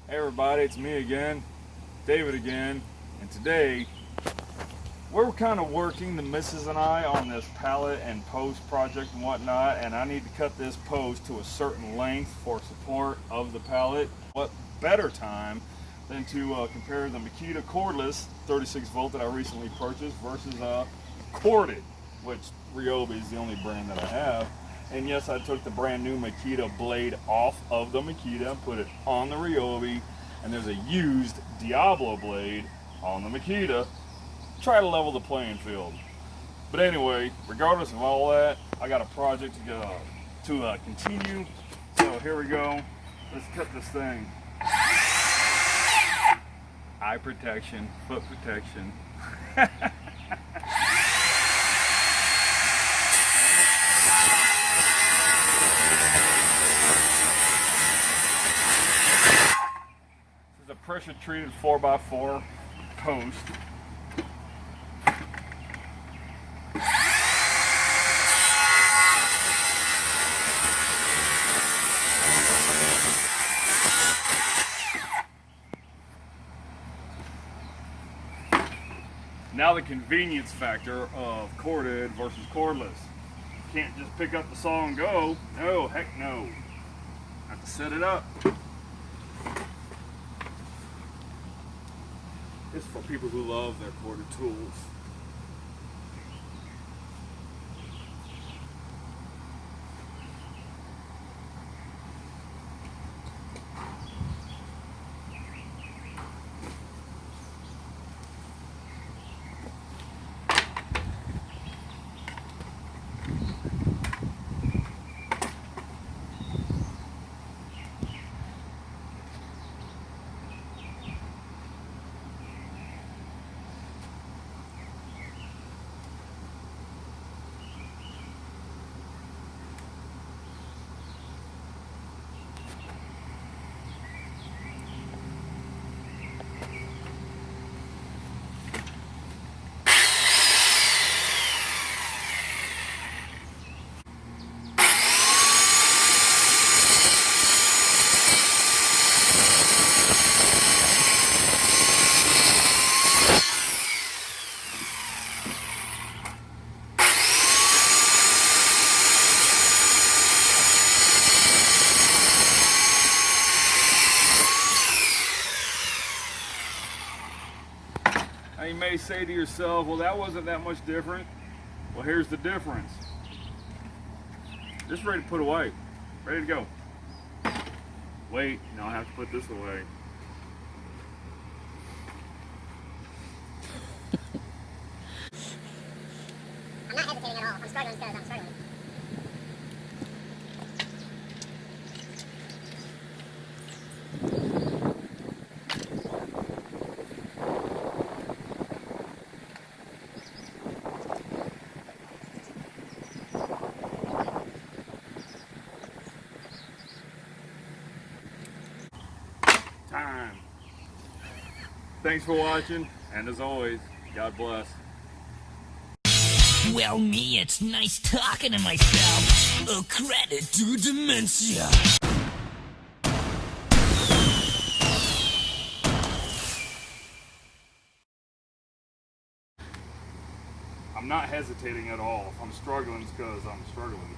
Hey everybody, it's me again, David again, and today we're kind of working, the missus and I, on this pallet and post project and whatnot, and I need to cut this post to a certain length for support of the pallet. What better time than to compare the Makita Cordless 36 volt that I recently purchased versus corded, which Ryobi is the only brand that I have. And yes, I took the brand new Makita blade off of the Makita and put it on the Ryobi, and there's a used Diablo blade on the Makita. Try to level the playing field. But anyway, regardless of all that, I got a project to continue. So here we go. Let's cut this thing. Eye protection, foot protection. This is a pressure treated 4x4 post. Now the convenience factor of corded versus cordless. You can't just pick up the saw and go. No, heck no. Have to set it up. It's for people who love their corded tools. Now you may say to yourself, well, that wasn't that much different. Well, here's the difference. Just ready to put away. Ready to go. Wait, now I have to put this away. I'm not hesitating at all. I'm struggling because I'm struggling. Time. Thanks for watching, and as always, God bless. Well, me, it's nice talking to myself. A credit to dementia. I'm not hesitating at all. If I'm struggling, it's because I'm struggling.